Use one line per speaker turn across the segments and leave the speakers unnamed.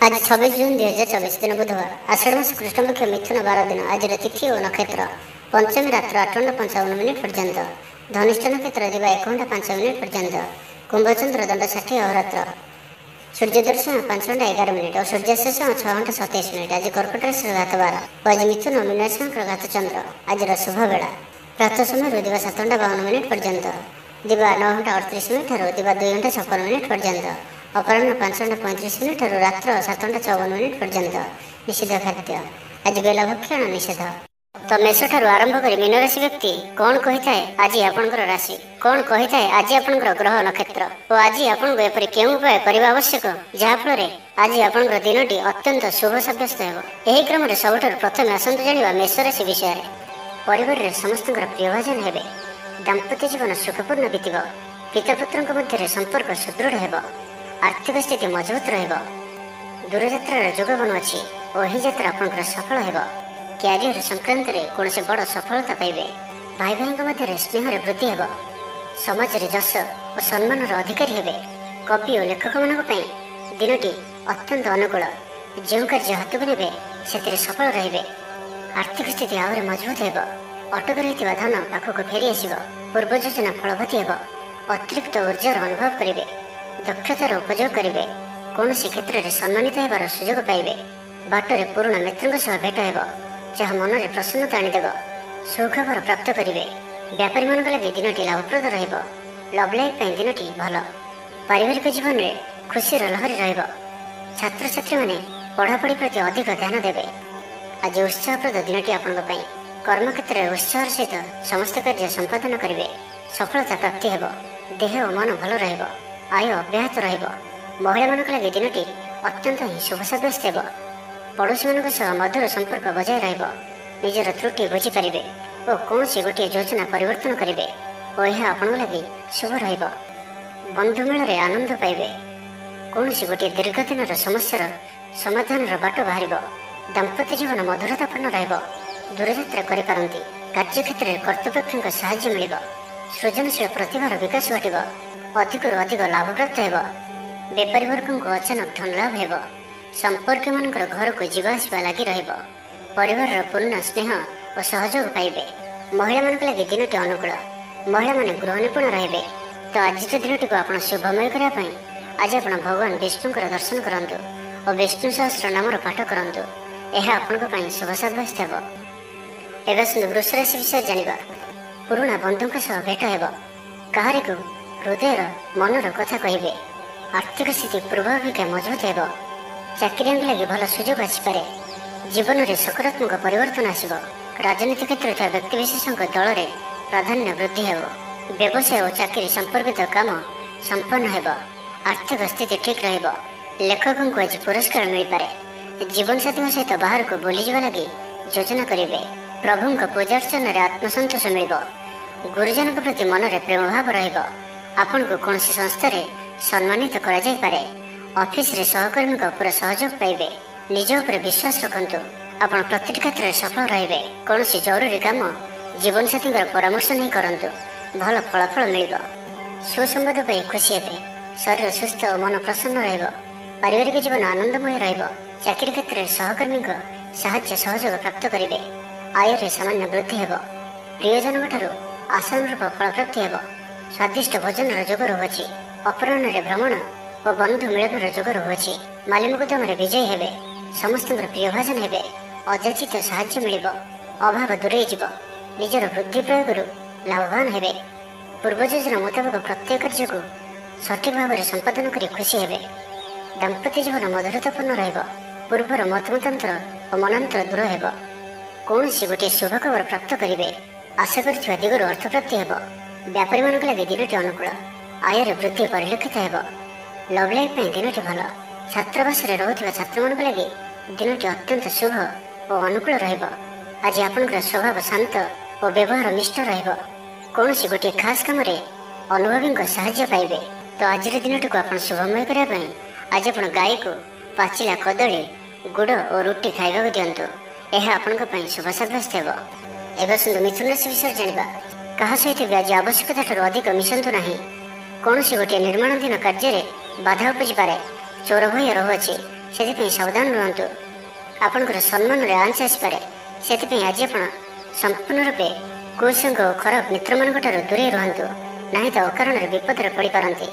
आज 26 जून 2024 दिन बुधवार आषाढ़ मास कृष्णपक्ष मिथुन 12 दिन आज तिथि और नक्षत्र पंचमी रात्र 8:55 पर्यंत धनिष्ठ नक्षत्र दिवा 1:05 पर्यंत कुंभचंद्र दंड 60 अहोरात्र सूर्य दर्शन 5:11 और सूर्यास्त 6:27 आज कर्कट राशि घात 12 आज मिथुन मीन राशि घात चंद्र आज शुभ बेला प्रातः समय दिवा 7:52 पर्यंत दिवा 9:38 दिवा 2:56 पर्यंत अपराह्न 5:35 रात्र 7:54 पर्यंत निषिद्ध खाद्य आज बेला भक्षण निषेध। तो मेष ठारू आरंभ कर मीन राशि व्यक्ति कौन कही थाए आज आपंकर राशि कौन कही थाए आज आपंकर ग्रह नक्षत्र और आज आपको एपरी केउं उपाय करने आवश्यक जहाँफल आज आपंकर दिनटी अत्यंत शुभ सब्यस्त हो। यही क्रम सबुठ प्रथम आसतु जाना मेष राशि विषय परिवार समस्त प्रियभाजन हे दाम्पत्य जीवन सुखपूर्ण बीतब पितापुत्र मध्य संपर्क सुदृढ़ हो आर्थिक स्थिति मजबूत दूरयात्रार जोग बनुअछि और यही यात्रा आपंकर सफल हो क्यारियर संक्रांत कौन बड़ सफलता पाइबे भाई भाई मध्य स्नेह वृद्धि हो समाज में जश और सम्मान अधिकारी हे कवि और लेखक मान दिनटी अत्यंत अनुकूल जो कार्य हाथ को ने से सफल रे आर्थिक स्थिति आहरी मजबूत हो अटक रही धन पाखक फेरी आस पूर्व योजना फलवती हो अतिरिक्त ऊर्जार अनुभव करेंगे दक्षतार उपयोग करेंगे कौन क्षेत्र में सम्मानित होबार सुजोग पाइबे बाटर पुराणा मित्रों सह भेट हो जहाँ मन में प्रसन्नता आनीदेव सुखबर प्राप्त करेंगे व्यापारी मान लगे दिनटी लाभप्रद लव लाइफ दिनटी भल पारिवारिक जीवन में खुशीर लहरी छात्र छात्री मैंने पढ़ापढ़ी प्रति अधिक ध्यान देवे आज उत्साहप्रद दिनटी आपण कर्मक्षेत्र में उत्साह सहित समस्त कार्य संपादन करेंगे सफलता प्राप्ति हो देह और मन भल आय अब्याहत महिला मान लगे दिनटी अत्यंत ही शुभ सब्यस्त हो पड़ोशी मान मधुर संपर्क बजाय निजर त्रुटि बुझीपारे और कौन सी गोटे योजना परिवर्तन करेंगे और यह आपण लगे शुभ बंधु मेल आनंद पाइबे कौन सी गोटे दीर्घ दिन समस्या समाधान बाट बाहर दाम्पत्य जीवन मधुरतापूर्ण दूरयात्रा करपारती कार्यक्षेत्र में कर्तृपक्ष साहाय्य मिल सृजनशील प्रतिभार विकास घटव अधिक अधिक लाभ प्राप्त हो बेपारी वर्ग को अचानक धन लाभ हो संपर्क मान घर को जीवासवा लगी परिवार पूर्ण स्नेह और सहयोग पाइबे महिला मान लगे दिनटी अनुकूल महिला माने गृह निपुण रे तो आज दिनटी को आप शुभमय करने आज आप भगवान विष्णुकर दर्शन करूँ और विष्णु सहस्र नामर पाठ करूँ यह आपण शुभ सब्यस्त हो। एवं वृष राशि विषय जाना पुराणा बंधु भेट हो कहारी को हृदय मनर कथा कहे आर्थिक स्थिति पूर्वापेक्षा मजबूत हो चाकरी लगे भल सुजोग आसपे जीवन में सकारात्मक परिवर्तन आसो राजनीति क्षेत्र में व्यक्तिविशेषों दल में प्राधान्य वृद्धि हो व्यवसाय और चाकरी संपर्कित काम संपन्न हो आर्थिक स्थिति ठीक लेखकों को आज पुरस्कार मिल पारे जीवन साथी सहित बाहर को बुली जावा लगी योजना करेंगे प्रभु पूजार्चन में आत्मसंतोष मिल गुरुजन प्रति मन में प्रेम भाव आपण को कौन संस्था सम्मानित करे ऑफिस रे सहकर्मी पूरा सहयोग पाइबे निज उपर विश्वास रखु आपण प्रति क्षेत्र में सफल रे कौन जरूरी काम जीवन साथी परामर्श नहीं करंतु भल फलाफल मिल सुसंवाद पाई खुशी हे शरीर सुस्थ और मन प्रसन्न पारिवारिक जीवन आनंदमय चाकरी क्षेत्र में सहकर्मी साहाय्य सहयोग प्राप्त करेंगे आय सामान्य वृद्धि हो प्रियजन ठार आशानुरूप फल प्राप्ति हो स्वादिष्ट भोजन जोग रहुअछि अपराह्न भ्रमण और बंधु मिलन जोग रहुअछि मालिमुकदम विजय हेबे समस्त प्रियभाजन हेबे अजाचित साहाय्य मिल अभाव दूरे जीव निजर बुद्धि प्रयोग लाभवान हेबे पूर्व योजना मुताबक प्रत्येक कार्य को सठिक भाव में संपादन कर खुशी हेबे दाम्पत्य जीवन मधुरतापूर्ण पूर्वर मतमतांतर और मनांतर दूर हो कौन सी गोटे शुभ खबर प्राप्त करेंगे आशा कर दिगुर अर्थ प्राप्ति हो व्यापारी मान लगे दिनटी अनुकूल आयर वृद्धि परिलक्षित हो लव लाइफ दिनटी भल छात्रावास रोकवा छात्र मान लगे दिनटी अत्यंत शुभ और अनुकूल आज आपंकर स्वभाव शांत और व्यवहार निष्ठ कौन सी गोटे खास कम अनुभवी साहाय्य पाइबे तो आज दिनटी को आप शुभमय करने आज आप गाय को पाचिला कदली गुड़ और रुटी खाइबा दिंतु यह आपण शुभ सब्यस्त हो। एवं मिथुन राशि विषय जाना क्या सहित भी आज आवश्यकता ठार अधिक मिशंतु ना कौन गोटे निर्माणाधीन कार्य बाधा उपजी पारे चोर भय रहुअछि ସେଥିପାଇଁ ସାବଧାନ ରୁହନ୍ତୁ। ଆପଣଙ୍କର ସମ୍ମାନରେ ଆଞ୍ଚ ଆସିପାରେ। ସେଥିପାଇଁ ଆଜି ଆପଣ ସମ୍ପୂର୍ଣ୍ଣ ରୂପେ କୁସଙ୍ଗ ଓ ଖରାପ ମିତ୍ରମାନଙ୍କଠାରୁ ଦୂରେଇ ରୁହନ୍ତୁ, ନାହିଁ ତ ଅକାରଣରେ ବିପଦରେ ପଡ଼ିପାରନ୍ତି।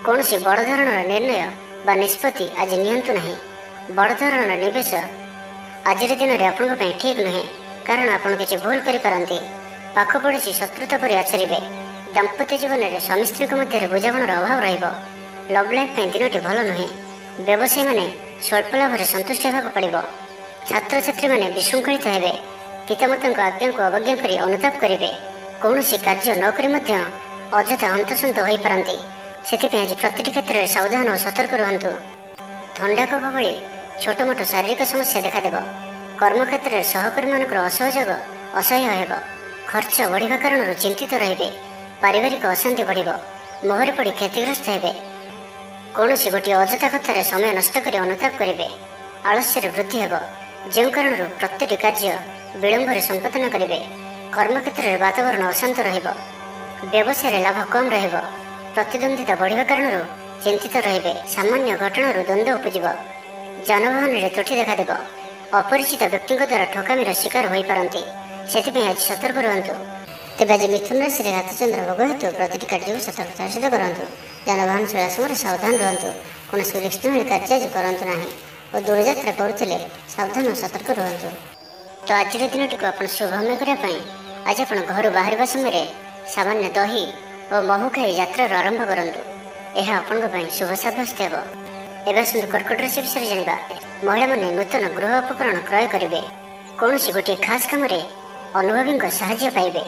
କୌଣସି ବଡ଼ ଧରଣର ନିର୍ଣ୍ଣୟ ବା ନିଷ୍ପତ୍ତି ଆଜି ନିଅନ୍ତୁ ନାହିଁ। ବଡ଼ ଧରଣର ନିବେଶ ଆଜିର ଦିନରେ ଆପଣଙ୍କ ପାଇଁ ଠିକ୍ ନୁହେଁ, କାରଣ ଆପଣ କିଛି ଭୁଲ କରିପାରନ୍ତି। ପାଖ ପଡ଼ୋଶୀ ଶତ୍ରୁତା ପରି ଆଚରିବେ। ଦାମ୍ପତ୍ୟ ଜୀବନରେ ସ୍ୱାମୀ ସ୍ତ୍ରୀଙ୍କ ମଧ୍ୟରେ ବୁଝାମଣାର ଅଭାବ ରହିବ। ଲଭ୍ ଲାଇଫ୍ ପାଇଁ ଦିନଟି ଭଲ ନୁହେଁ। ବ୍ୟବସାୟୀମାନେ ସ୍ୱଳ୍ପ ଲାଭରେ ସନ୍ତୁଷ୍ଟ ହେବାକୁ ପଡ଼ିବ। ଛାତ୍ରଛାତ୍ରୀମାନେ ବିଶୃଙ୍ଖଳିତ ହେବେ। ପିତାମାତାଙ୍କ ଆଜ୍ଞାକୁ ଅବଜ୍ଞା କରି ଅନୁତାପ କରିବେ। କୌଣସି କାର୍ଯ୍ୟ ନ କରି ମଧ୍ୟ ଅଯଥା ହନ୍ତସନ୍ତ ହୋଇପାରନ୍ତି। ସେଥିପାଇଁ ଆଜି ପ୍ରତିଟି କ୍ଷେତ୍ରରେ ସାବଧାନ ଓ ସତର୍କ ରୁହନ୍ତୁ। ଥଣ୍ଡା କଫ ଭଳି ଛୋଟ ମୋଟ ଶାରୀରିକ ସମସ୍ୟା ଦେଖାଦେବ। କର୍ମକ୍ଷେତ୍ରରେ ସହକର୍ମୀମାନଙ୍କର ଅସହଯୋଗ ଅସହ୍ୟ ହେବ। ଖର୍ଚ୍ଚ ବଢ଼ିବା କାରଣରୁ ଚିନ୍ତିତ ରହିବେ। ପାରିବାରିକ ଅଶାନ୍ତି ବଢ଼ିବ। ମୋହରେ ପଡ଼ି କ୍ଷତିଗ୍ରସ୍ତ ହେବେ। କୌଣସି ଗୋଟିଏ ଅଯଥା କଥାରେ ସମୟ ନଷ୍ଟ କରି ଅନୁତାପ କରିବେ। ଆଳସ୍ୟରେ ବୃଦ୍ଧି ହେବ, ଯେଉଁ କାରଣରୁ ପ୍ରତ୍ୟେକଟି କାର୍ଯ୍ୟ ବିଳମ୍ବରେ ସମ୍ପାଦନ କରିବେ। କର୍ମକ୍ଷେତ୍ରରେ ବାତାବରଣ ଅଶାନ୍ତ ରହିବ। ବ୍ୟବସାୟରେ ଲାଭ କମ୍ ରହିବ। ପ୍ରତିଦ୍ୱନ୍ଦିତା ବଢ଼ିବା କାରଣରୁ ଚିନ୍ତିତ ରହିବେ। ସାମାନ୍ୟ ଘଟଣାରୁ ଦ୍ୱନ୍ଦ୍ୱ ଉପୁଜିବ। ଯାନବାହନରେ ତ୍ରୁଟି ଦେଖାଦେବ। ଅପରିଚିତ ବ୍ୟକ୍ତିଙ୍କ ଦ୍ୱାରା ଠକାମିର ଶିକାର ହୋଇପାରନ୍ତି। ସେଥିପାଇଁ ଆଜି ସତର୍କ ରୁହନ୍ତୁ। ତେବେ ଆଜି ମିଥୁନ ରାଶିରେ ରାତଚନ୍ଦ୍ର ଭୋଗ ହେତୁ ପ୍ରତିଟି କାର୍ଯ୍ୟକୁ ସତର୍କତାର ସହିତ କରନ୍ତୁ। ଯାନବାହନ ଚଳାଇବା ସମୟରେ ସାବଧାନ ରୁହନ୍ତୁ। କୌଣସି ରିକ୍ସନୀୟ କାର୍ଯ୍ୟ ଆଜି କରନ୍ତୁ ନାହିଁ ଓ ଦୂରଯାତ୍ରା କରୁଥିଲେ ସାବଧାନ ଓ ସତର୍କ ରୁହନ୍ତୁ। ତ ଆଜିର ଦିନଟିକୁ ଆପଣ ଶୁଭମୟ କରିବା ପାଇଁ ଆଜି ଆପଣ ଘରୁ ବାହାରିବା ସମୟରେ ସାମାନ୍ୟ ଦହି ଓ ମହୁ ଖାଇ ଯାତ୍ରାର ଆରମ୍ଭ କରନ୍ତୁ। ଏହା ଆପଣଙ୍କ ପାଇଁ ଶୁଭ ସାବ୍ୟସ୍ତ ହେବ। ଏବେ ଆସନ୍ତୁ କର୍କଟ ରାଶି ବିଷୟରେ ଜାଣିବା। ମହିଳାମାନେ ନୂତନ ଗୃହ ଉପକରଣ କ୍ରୟ କରିବେ। କୌଣସି ଗୋଟିଏ ଖାସ୍ କାମରେ ଅନୁଭବୀଙ୍କ ସାହାଯ୍ୟ ପାଇବେ।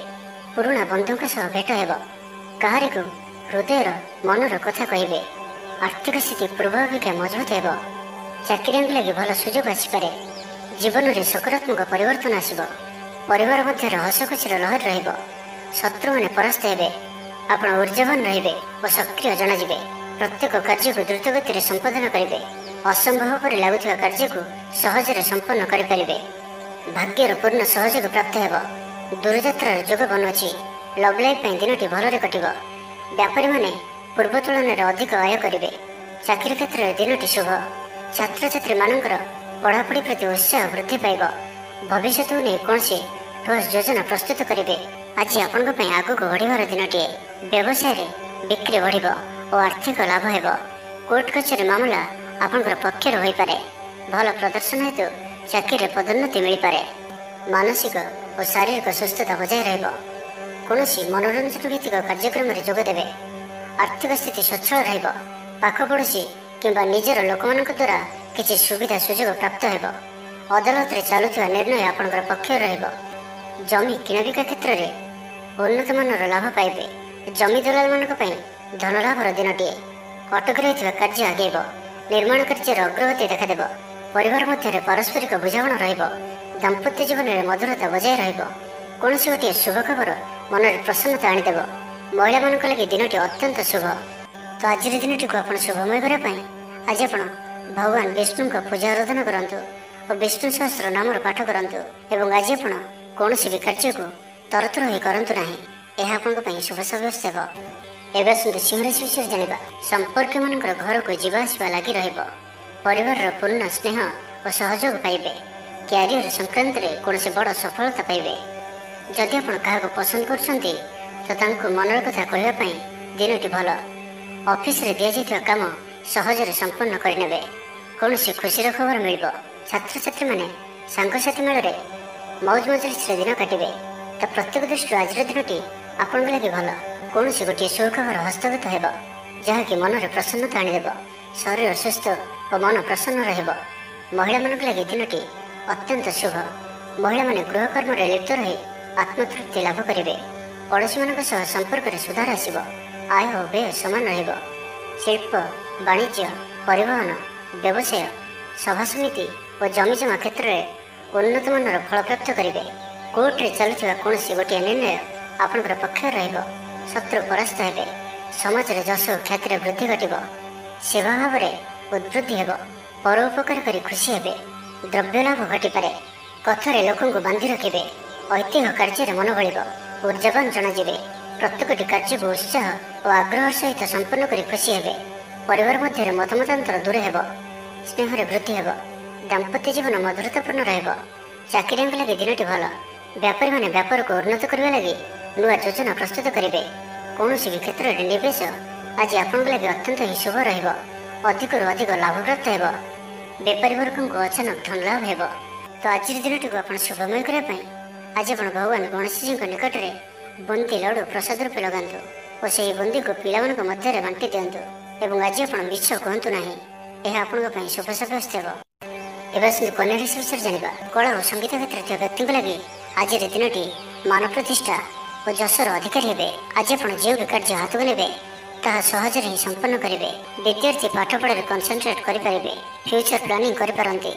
ପୁରୁଣା ବନ୍ଧୁଙ୍କ ସହ ଭେଟ ହେବ। କାହାରିକୁ ହୃଦୟର ମନର କଥା କହିବେ। ଆର୍ଥିକ ସ୍ଥିତି ପୂର୍ବ ଅପେକ୍ଷା ମଜବୁତ ହେବ। ଚାକିରିଆଙ୍କ ଲାଗି ଭଲ ସୁଯୋଗ ଆସିପାରେ। ଜୀବନରେ ସକାରାତ୍ମକ ପରିବର୍ତ୍ତନ ଆସିବ। ପରିବାର ମଧ୍ୟରେ ହସ ଖୁସିର ଲହରୀ ରହିବ। ଶତ୍ରୁମାନେ ପରାସ୍ତ ହେବେ। ଆପଣ ଊର୍ଜାବାନ ରହିବେ ଓ ସକ୍ରିୟ ଜଣାଯିବେ। ପ୍ରତ୍ୟେକ କାର୍ଯ୍ୟକୁ ଦ୍ରୁତ ଗତିରେ ସମ୍ପାଦନ କରିବେ। ଅସମ୍ଭବ ପରି ଲାଗୁଥିବା କାର୍ଯ୍ୟକୁ ସହଜରେ ସମ୍ପନ୍ନ କରିପାରିବେ। ଭାଗ୍ୟର ପୂର୍ଣ୍ଣ ସହଯୋଗ ପ୍ରାପ୍ତ ହେବ। ଦୂରଯାତ୍ରାର ଯୋଗ ବନୁଅଛି। ଲଭ୍ ଲାଇଫ୍ ପାଇଁ ଦିନଟି ଭଲରେ କଟିବ। ବ୍ୟାପାରୀମାନେ ପୂର୍ବ ତୁଳନାରେ ଅଧିକ ଆୟ କରିବେ। ଚାକିରି କ୍ଷେତ୍ରରେ ଦିନଟି ଶୁଭ। ଛାତ୍ରଛାତ୍ରୀମାନଙ୍କର ପଢ଼ାପଢ଼ି ପ୍ରତି ଉତ୍ସାହ ବୃଦ୍ଧି ପାଇବ। ଭବିଷ୍ୟତକୁ ନେଇ କୌଣସି ଠୋସ୍ ଯୋଜନା ପ୍ରସ୍ତୁତ କରିବେ। ଆଜି ଆପଣଙ୍କ ପାଇଁ ଆଗକୁ ବଢ଼ିବାର ଦିନଟିଏ। ବ୍ୟବସାୟରେ ବିକ୍ରି ବଢ଼ିବ ଓ ଆର୍ଥିକ ଲାଭ ହେବ। କୋର୍ଟ କଚେରୀ ମାମଲା ଆପଣଙ୍କର ପକ୍ଷରେ ହୋଇପାରେ। ଭଲ ପ୍ରଦର୍ଶନ ହେତୁ ଚାକିରିରେ ପଦୋନ୍ନତି ମିଳିପାରେ। ମାନସିକ ଓ ଶାରୀରିକ ସୁସ୍ଥତା ବଜାୟ ରହିବ। କୌଣସି ମନୋରଞ୍ଜନ ଭିତ୍ତିକ କାର୍ଯ୍ୟକ୍ରମରେ ଯୋଗ ଦେବେ। ଆର୍ଥିକ ସ୍ଥିତି ସ୍ୱଚ୍ଛଳ ରହିବ। ପାଖ ପଡ଼ୋଶୀ କିମ୍ବା ନିଜର ଲୋକମାନଙ୍କ ଦ୍ୱାରା କିଛି ସୁବିଧା ସୁଯୋଗ ପ୍ରାପ୍ତ ହେବ। ଅଦାଲତରେ ଚାଲୁଥିବା ନିର୍ଣ୍ଣୟ ଆପଣଙ୍କର ପକ୍ଷରେ ରହିବ। ଜମି କିଣାବିକା କ୍ଷେତ୍ରରେ ଉନ୍ନତମାନର ଲାଭ ପାଇବେ। ଜମି ଦଲାଲମାନଙ୍କ ପାଇଁ ଧନଲାଭର ଦିନଟିଏ। ଅଟକି ରହିଥିବା କାର୍ଯ୍ୟ ଆଗେଇବ। ନିର୍ମାଣ କାର୍ଯ୍ୟର ଅଗ୍ରଗତି ଦେଖାଦେବ। ପରିବାର ମଧ୍ୟରେ ପାରସ୍ପରିକ ବୁଝାମଣା ରହିବ। ଦାମ୍ପତ୍ୟ ଜୀବନରେ ମଧୁରତା ବଜାୟ ରହିବ। କୌଣସି ଗୋଟିଏ ଶୁଭ ଖବର ମନରେ ପ୍ରସନ୍ନତା ଆଣିଦେବ। ମହିଳାମାନଙ୍କ ଲାଗି ଦିନଟି ଅତ୍ୟନ୍ତ ଶୁଭ। ତ ଆଜିର ଦିନଟିକୁ ଆପଣ ଶୁଭମୟ କରିବା ପାଇଁ ଆଜି ଆପଣ ଭଗବାନ ବିଷ୍ଣୁଙ୍କ ପୂଜା ଆରାଧନା କରନ୍ତୁ ଓ ବିଷ୍ଣୁ ସହସ୍ର ନାମର ପାଠ କରନ୍ତୁ। ଏବଂ ଆଜି ଆପଣ କୌଣସି ବି କାର୍ଯ୍ୟକୁ ତରତର ହୋଇ କରନ୍ତୁ ନାହିଁ। ଏହା ଆପଣଙ୍କ ପାଇଁ ଶୁଭ ସାବ୍ୟସ୍ତ ହେବ। ଏବେ ଆସନ୍ତୁ ସିଂହ ରାଶି ବିଷୟରେ ଜାଣିବା। ସମ୍ପର୍କୀୟମାନଙ୍କର ଘରକୁ ଯିବା ଆସିବା ଲାଗି ରହିବ। ପରିବାରର ପୂର୍ଣ୍ଣ ସ୍ନେହ ଓ ସହଯୋଗ ପାଇବେ। କ୍ୟାରିୟର ସଂକ୍ରାନ୍ତରେ କୌଣସି ବଡ଼ ସଫଳତା ପାଇବେ। ଯଦି ଆପଣ କାହାକୁ ପସନ୍ଦ କରୁଛନ୍ତି ତ ତାଙ୍କୁ ମନର କଥା କହିବା ପାଇଁ ଦିନଟି ଭଲ। ଅଫିସରେ ଦିଆଯାଇଥିବା କାମ ସହଜରେ ସମ୍ପନ୍ନ କରିନେବେ। କୌଣସି ଖୁସିର ଖବର ମିଳିବ। ଛାତ୍ରଛାତ୍ରୀମାନେ ସାଙ୍ଗସାଥି ମେଳରେ ମୌଜ ମଜଲିସରେ ଦିନ କାଟିବେ। ତ ପ୍ରତ୍ୟେକ ଦୃଷ୍ଟିରୁ ଆଜିର ଦିନଟି ଆପଣଙ୍କ ଲାଗି ଭଲ। କୌଣସି ଗୋଟିଏ ସୁଖବର ହସ୍ତଗତ ହେବ, ଯାହାକି ମନରେ ପ୍ରସନ୍ନତା ଆଣିଦେବ। ଶରୀର ସୁସ୍ଥ ଓ ମନ ପ୍ରସନ୍ନ ରହିବ। ମହିଳାମାନଙ୍କ ଲାଗି ଦିନଟି ଅତ୍ୟନ୍ତ ଶୁଭ। ମହିଳାମାନେ ଗୃହକର୍ମରେ ଲିପ୍ତ ରହି ଆତ୍ମତୃପ୍ତି ଲାଭ କରିବେ। ପଡ଼ୋଶୀମାନଙ୍କ ସହ ସମ୍ପର୍କରେ ସୁଧାର ଆସିବ। ଆୟ ଓ ବ୍ୟୟ ସମାନ ରହିବ। ଶିଳ୍ପ, ବାଣିଜ୍ୟ, ପରିବହନ, ବ୍ୟବସାୟ, ସଭାସମିତି ଓ ଜମିଜମା କ୍ଷେତ୍ରରେ ଉନ୍ନତମାନର ଫଳପ୍ରାପ୍ତ କରିବେ। କୋର୍ଟରେ ଚାଲୁଥିବା କୌଣସି ଗୋଟିଏ ନିର୍ଣ୍ଣୟ ଆପଣଙ୍କର ପକ୍ଷରେ ରହିବ। ଶତ୍ରୁ ପରାସ୍ତ ହେବେ। ସମାଜରେ ଯଶ ଓ ଖ୍ୟାତିର ବୃଦ୍ଧି ଘଟିବ। ସେବା ଭାବରେ ଉଦ୍ବୃଦ୍ଧି ହେବ। ପର ଉପକାର କରି ଖୁସି ହେବେ। ଦ୍ରବ୍ୟ ଲାଭ ଘଟିପାରେ। କଥାରେ ଲୋକଙ୍କୁ ବାନ୍ଧି ରଖିବେ। ଐତିହ୍ୟ କାର୍ଯ୍ୟରେ ମନ ବଳିବ। ଊର୍ଜାବାନ ଜଣାଯିବେ। ପ୍ରତ୍ୟେକଟି କାର୍ଯ୍ୟକୁ ଉତ୍ସାହ ଓ ଆଗ୍ରହ ସହିତ ସମ୍ପନ୍ନ କରି ଖୁସି ହେବେ। ପରିବାର ମଧ୍ୟରେ ମତମତାନ୍ତର ଦୂର ହେବ। ସ୍ନେହରେ ବୃଦ୍ଧି ହେବ। ଦାମ୍ପତ୍ୟ ଜୀବନ ମଧୁରତାପୂର୍ଣ୍ଣ ରହିବ। ଚାକିରିଆଙ୍କ ଲାଗି ଦିନଟି ଭଲ। ବ୍ୟାପାରୀମାନେ ବ୍ୟାପାରକୁ ଉନ୍ନତ କରିବା ଲାଗି ନୂଆ ଯୋଜନା ପ୍ରସ୍ତୁତ କରିବେ। କୌଣସି ବି କ୍ଷେତ୍ରରେ ନିବେଶ ଆଜି ଆପଣଙ୍କ ଲାଗି ଅତ୍ୟନ୍ତ ହିଁ ଶୁଭ ରହିବ। ଅଧିକରୁ ଅଧିକ ଲାଭପ୍ରାପ୍ତ ହେବ। ବେପାରୀ ବର୍ଗଙ୍କୁ ଅଚାନକ ଧନ ଲାଭ ହେବ। ତ ଆଜିର ଦିନଟିକୁ ଆପଣ ଶୁଭମୟ କରିବା ପାଇଁ ଆଜି ଆପଣ ଭଗବାନ ଗଣେଶଜୀଙ୍କ ନିକଟରେ ବୁନ୍ଦି ଲଡ଼ୁ ପ୍ରସାଦ ରୂପେ ଲଗାନ୍ତୁ ଓ ସେହି ବୁନ୍ଦିକୁ ପିଲାମାନଙ୍କ ମଧ୍ୟରେ ବାଣ୍ଟି ଦିଅନ୍ତୁ। ଏବଂ ଆଜି ଆପଣ ମିଛ କୁହନ୍ତୁ ନାହିଁ। ଏହା ଆପଣଙ୍କ ପାଇଁ ଶୁଭ ସାବ୍ୟସ୍ତ ହେବ। ଏବେ ଆସନ୍ତୁ କନ୍ୟା ରାଶି ବିଷୟରେ ଜାଣିବା। କଳା ଓ ସଙ୍ଗୀତ କ୍ଷେତ୍ରରେ ଥିବା ବ୍ୟକ୍ତିଙ୍କ ଲାଗି ଆଜିର ଦିନଟି ମାନ ପ୍ରତିଷ୍ଠା ଓ ଯଶର ଅଧିକାରୀ ହେବେ। ଆଜି ଆପଣ ଯେଉଁ ବି କାର୍ଯ୍ୟ ହାତକୁ ନେବେ ତାହା ସହଜରେ ହିଁ ସମ୍ପନ୍ନ କରିବେ। ବିଦ୍ୟାର୍ଥୀ ପାଠପଢ଼ାରେ କନସେନ୍ଟ୍ରେଟ୍ କରିପାରିବେ। ଫ୍ୟୁଚର ପ୍ଲାନିଂ କରିପାରନ୍ତି।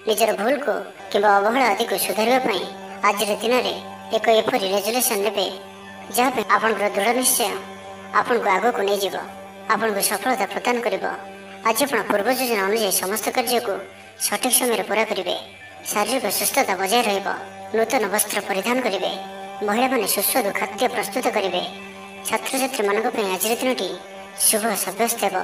ନିଜର ଭୁଲକୁ କିମ୍ବା ଅବହେଳା ଆଦିକୁ ସୁଧାରିବା ପାଇଁ ଆଜିର ଦିନରେ ଏକ ଏପରି ରେଜୁଲେସନ୍ ନେବେ ଯାହା ପାଇଁ ଆପଣଙ୍କର ଦୃଢ଼ ନିଶ୍ଚୟ ଆପଣଙ୍କୁ ଆଗକୁ ନେଇଯିବ, ଆପଣଙ୍କୁ ସଫଳତା ପ୍ରଦାନ କରିବ। ଆଜି ଆପଣ ପୂର୍ବ ଯୋଜନା ଅନୁଯାୟୀ ସମସ୍ତ କାର୍ଯ୍ୟକୁ ସଠିକ୍ ସମୟରେ ପୁରା କରିବେ। ଶାରୀରିକ ସୁସ୍ଥତା ବଜାୟ ରହିବ। ନୂତନ ବସ୍ତ୍ର ପରିଧାନ କରିବେ। ମହିଳାମାନେ ସୁସ୍ୱାଦୁ ଖାଦ୍ୟ ପ୍ରସ୍ତୁତ କରିବେ। ଛାତ୍ରଛାତ୍ରୀମାନଙ୍କ ପାଇଁ ଆଜିର ଦିନଟି ଶୁଭ ସାବ୍ୟସ୍ତ ହେବ।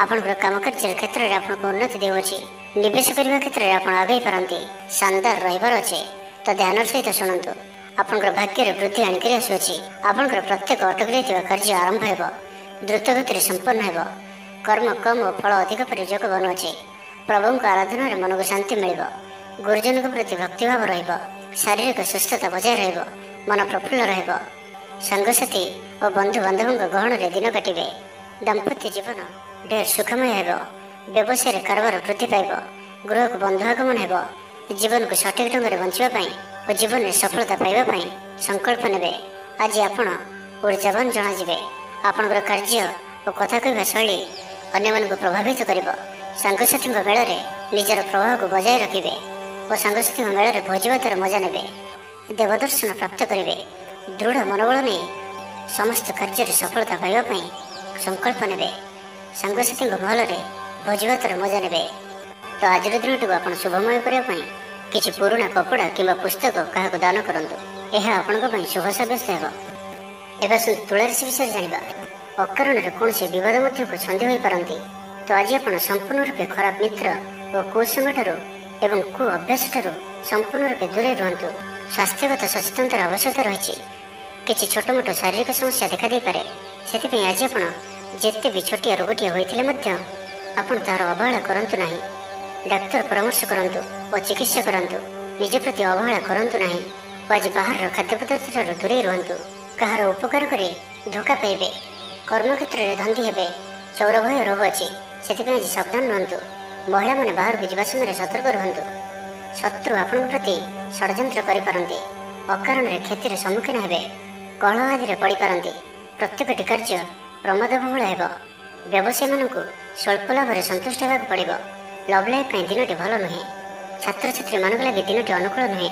ଆପଣଙ୍କର କାମକାର୍ଯ୍ୟର କ୍ଷେତ୍ରରେ ଆପଣଙ୍କୁ ଉନ୍ନତି ଦେଉଅଛି। ନିବେଶ କରିବା କ୍ଷେତ୍ରରେ ଆପଣ ଆଗେଇ ପାରନ୍ତି। ଶାନଦାର ରହିବାର ଅଛି, ତ ଧ୍ୟାନର ସହିତ ଶୁଣନ୍ତୁ। ଆପଣଙ୍କର ଭାଗ୍ୟରେ ବୃଦ୍ଧି ଆଣିକରି ଆସୁଅଛି। ଆପଣଙ୍କର ପ୍ରତ୍ୟେକ ଅଟକି ରହିଥିବା କାର୍ଯ୍ୟ ଆରମ୍ଭ ହେବ। ଦ୍ରୁତ ଗତିରେ ସମ୍ପନ୍ନ ହେବ। କର୍ମ କମ୍ ଓ ଫଳ ଅଧିକ ପରି ଯୋଗ ବନୁଅଛି। ପ୍ରଭୁଙ୍କ ଆରାଧନାରେ ମନକୁ ଶାନ୍ତି ମିଳିବ। ଗୁରୁଜନଙ୍କ ପ୍ରତି ଭକ୍ତିଭାବ ରହିବ। ଶାରୀରିକ ସୁସ୍ଥତା ବଜାୟ ରହିବ। ମନ ପ୍ରଫୁଲ୍ଲ ରହିବ। ସାଙ୍ଗସାଥୀ ଓ ବନ୍ଧୁବାନ୍ଧବଙ୍କ ଗହଣରେ ଦିନ କାଟିବେ। ଦାମ୍ପତ୍ୟ ଜୀବନ ଢେର ସୁଖମୟ ହେବ। ବ୍ୟବସାୟରେ କାରବାର ବୃଦ୍ଧି ପାଇବ। ଗୃହକୁ ବନ୍ଧୁ ଆଗମନ ହେବ। ଜୀବନକୁ ସଠିକ୍ ଢଙ୍ଗରେ ବଞ୍ଚିବା ପାଇଁ ଓ ଜୀବନରେ ସଫଳତା ପାଇବା ପାଇଁ ସଂକଳ୍ପ ନେବେ। ଆଜି ଆପଣ ଉର୍ଜାବାନ ଜଣାଯିବେ। ଆପଣଙ୍କର କାର୍ଯ୍ୟ ଓ କଥା କହିବା ଶୈଳୀ ଅନ୍ୟମାନଙ୍କୁ ପ୍ରଭାବିତ କରିବ। ସାଙ୍ଗସାଥୀଙ୍କ ମେଳରେ ନିଜର ପ୍ରଭାବକୁ ବଜାୟ ରଖିବେ ଓ ସାଙ୍ଗସାଥୀଙ୍କ ମେଳରେ ଭୋଜିଭାତର ମଜା ନେବେ। ଦେବଦର୍ଶନ ପ୍ରାପ୍ତ କରିବେ। ଦୃଢ଼ ମନୋବଳ ନେଇ ସମସ୍ତ କାର୍ଯ୍ୟରେ ସଫଳତା ପାଇବା ପାଇଁ ସଂକଳ୍ପ ନେବେ। ସାଙ୍ଗସାଥୀଙ୍କ ମହଲରେ ଭୋଜିଭାତର ମଜା ନେବେ। ତ ଆଜିର ଦିନଟିକୁ ଆପଣ ଶୁଭମୟ କରିବା ପାଇଁ କିଛି ପୁରୁଣା କପଡ଼ା କିମ୍ବା ପୁସ୍ତକ କାହାକୁ ଦାନ କରନ୍ତୁ। ଏହା ଆପଣଙ୍କ ପାଇଁ ଶୁଭ ସାବ୍ୟସ୍ତ ହେବ। ଏବେ ଆସନ୍ତୁ ତୁଳା ରାଶି ବିଷୟରେ ଜାଣିବା। ଅକାରଣରେ କୌଣସି ବିବାଦ ମଧ୍ୟକୁ ଛନ୍ଦି ହୋଇପାରନ୍ତି। ତ ଆଜି ଆପଣ ସମ୍ପୂର୍ଣ୍ଣ ରୂପେ ଖରାପ ମିତ୍ର ଓ କୁସଙ୍ଗଠାରୁ ଏବଂ କୁ ଅଭ୍ୟାସଠାରୁ ସମ୍ପୂର୍ଣ୍ଣ ରୂପେ ଦୂରେଇ ରୁହନ୍ତୁ। ସ୍ୱାସ୍ଥ୍ୟଗତ ସଚେତନତାର ଆବଶ୍ୟକତା ରହିଛି। କିଛି ଛୋଟମୋଟ ଶାରୀରିକ ସମସ୍ୟା ଦେଖାଦେଇପାରେ। ସେଥିପାଇଁ ଆଜି ଆପଣ ଯେତେ ବି ଛୋଟିଆ ରୋଗଟିଏ ହୋଇଥିଲେ ମଧ୍ୟ ଆପଣ ତାହାର ଅବହେଳା କରନ୍ତୁ ନାହିଁ। ଡାକ୍ତର ପରାମର୍ଶ କରନ୍ତୁ ଓ ଚିକିତ୍ସା କରନ୍ତୁ। ନିଜ ପ୍ରତି ଅବହେଳା କରନ୍ତୁ ନାହିଁ ଓ ଆଜି ବାହାରର ଖାଦ୍ୟପଦାର୍ଥଠାରୁ ଦୂରେଇ ରୁହନ୍ତୁ। କାହାର ଉପକାର କରି ଧୋକା ପାଇବେ। କର୍ମକ୍ଷେତ୍ରରେ ଧନ୍ଦୀ ହେବେ। ଚୌରଭୟ ରୋଗ ଅଛି, ସେଥିପାଇଁ ଆଜି ସାବଧାନ ରୁହନ୍ତୁ। ମହିଳାମାନେ ବାହାରକୁ ଯିବା ସମୟରେ ସତର୍କ ରୁହନ୍ତୁ। ଶତ୍ରୁ ଆପଣଙ୍କ ପ୍ରତି ଷଡ଼ଯନ୍ତ୍ର କରିପାରନ୍ତି। ଅକାରଣରେ କ୍ଷତିର ସମ୍ମୁଖୀନ ହେବେ। କଳହ ଆଦିରେ ପଡ଼ିପାରନ୍ତି। ପ୍ରତ୍ୟେକଟି କାର୍ଯ୍ୟ ପ୍ରମାଦବହୁଳ ହେବ। ବ୍ୟବସାୟୀମାନଙ୍କୁ ସ୍ୱଳ୍ପ ଲାଭରେ ସନ୍ତୁଷ୍ଟ ହେବାକୁ ପଡ଼ିବ। ଲଭ୍ ଲାଇଫ୍ ପାଇଁ ଦିନଟି ଭଲ ନୁହେଁ। ଛାତ୍ରଛାତ୍ରୀମାନଙ୍କ ଲାଗି ଦିନଟି ଅନୁକୂଳ ନୁହେଁ।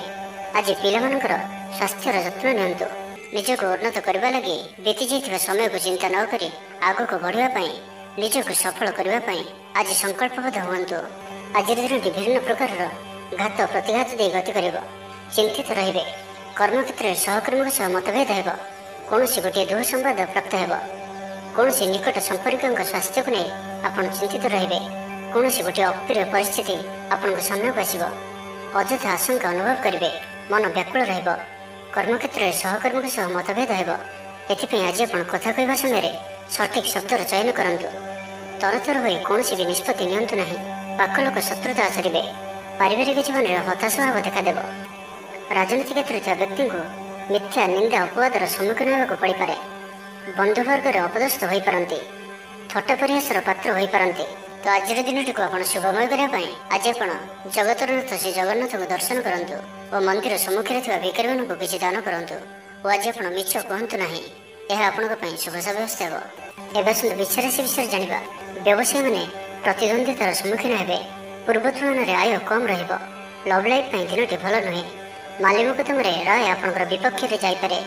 ଆଜି ପିଲାମାନଙ୍କର ସ୍ୱାସ୍ଥ୍ୟର ଯତ୍ନ ନିଅନ୍ତୁ। ନିଜକୁ ଉନ୍ନତ କରିବା ଲାଗି ବିତି ଯାଇଥିବା ସମୟକୁ ଚିନ୍ତା ନ କରି ଆଗକୁ ବଢ଼ିବା ପାଇଁ, ନିଜକୁ ସଫଳ କରିବା ପାଇଁ ଆଜି ସଂକଳ୍ପବଦ୍ଧ ହୁଅନ୍ତୁ। ଆଜିର ଦିନଟି ବିଭିନ୍ନ ପ୍ରକାରର ଘାତ ପ୍ରତିଘାତ ଦେଇ ଗତି କରିବ। ଚିନ୍ତିତ ରହିବେ। କର୍ମକ୍ଷେତ୍ରରେ ସହକର୍ମୀଙ୍କ ସହ ମତଭେଦ ହେବ। କୌଣସି ଗୋଟିଏ ଦୁଃସମ୍ବାଦ ପ୍ରାପ୍ତ ହେବ। କୌଣସି ନିକଟ ସମ୍ପର୍କୀୟଙ୍କ ସ୍ୱାସ୍ଥ୍ୟକୁ ନେଇ ଆପଣ ଚିନ୍ତିତ ରହିବେ। କୌଣସି ଗୋଟିଏ ଅପ୍ରିୟ ପରିସ୍ଥିତି ଆପଣଙ୍କ ସାମ୍ନାକୁ ଆସିବ। ଅଯଥା ଆଶଙ୍କା ଅନୁଭବ କରିବେ। ମନ ବ୍ୟାକୁଳ ରହିବ। କର୍ମକ୍ଷେତ୍ରରେ ସହକର୍ମୀଙ୍କ ସହ ମତଭେଦ ହେବ। ଏଥିପାଇଁ ଆଜି ଆପଣ କଥା କହିବା ସମୟରେ ସଠିକ୍ ଶବ୍ଦର ଚୟନ କରନ୍ତୁ। ତରତର ହୋଇ କୌଣସି ବି ନିଷ୍ପତ୍ତି ନିଅନ୍ତୁ ନାହିଁ। ପାଖ ଲୋକ ଶତ୍ରୁତା ଆଚରିବେ। ପାରିବାରିକ ଜୀବନରେ ହତାଶ ଭାବ ଦେଖାଦେବ। ରାଜନୀତି କ୍ଷେତ୍ରରେ ଥିବା ବ୍ୟକ୍ତିଙ୍କୁ ମିଥ୍ୟା ନିନ୍ଦା ଅପବାଦର ସମ୍ମୁଖୀନ ହେବାକୁ ପଡ଼ିପାରେ। ବନ୍ଧୁବର୍ଗରେ ଅପଦସ୍ଥ ହୋଇପାରନ୍ତି। ଥଟ୍ଟା ପରିହାସର ପାତ୍ର ହୋଇପାରନ୍ତି। ତ ଆଜିର ଦିନଟିକୁ ଆପଣ ଶୁଭମୟ କରିବା ପାଇଁ ଆଜି ଆପଣ ଜଗତରନାଥ ଶ୍ରୀ ଜଗନ୍ନାଥଙ୍କୁ ଦର୍ଶନ କରନ୍ତୁ ଓ ମନ୍ଦିର ସମ୍ମୁଖରେ ଥିବା ଭିକାରୀମାନଙ୍କୁ କିଛି ଦାନ କରନ୍ତୁ ଓ ଆଜି ଆପଣ ମିଛ କୁହନ୍ତୁ ନାହିଁ। ଏହା ଆପଣଙ୍କ ପାଇଁ ଶୁଭ ସାବ୍ୟସ୍ତ ହେବ। ଏବେ ଆସନ୍ତୁ ବୃଷ ରାଶି ବିଷୟରେ ଜାଣିବା। ବ୍ୟବସାୟୀମାନେ ପ୍ରତିଦ୍ୱନ୍ଦ୍ୱିତାର ସମ୍ମୁଖୀନ ହେବେ। ପୂର୍ବ ତୁଳନାରେ ଆୟ କମ୍ ରହିବ। ଲଭ୍ ଲାଇଫ୍ ପାଇଁ ଦିନଟି ଭଲ ନୁହେଁ। ମାଲି ମୋକଦ୍ଦମାରେ ରାୟ ଆପଣଙ୍କର ବିପକ୍ଷରେ ଯାଇପାରେ।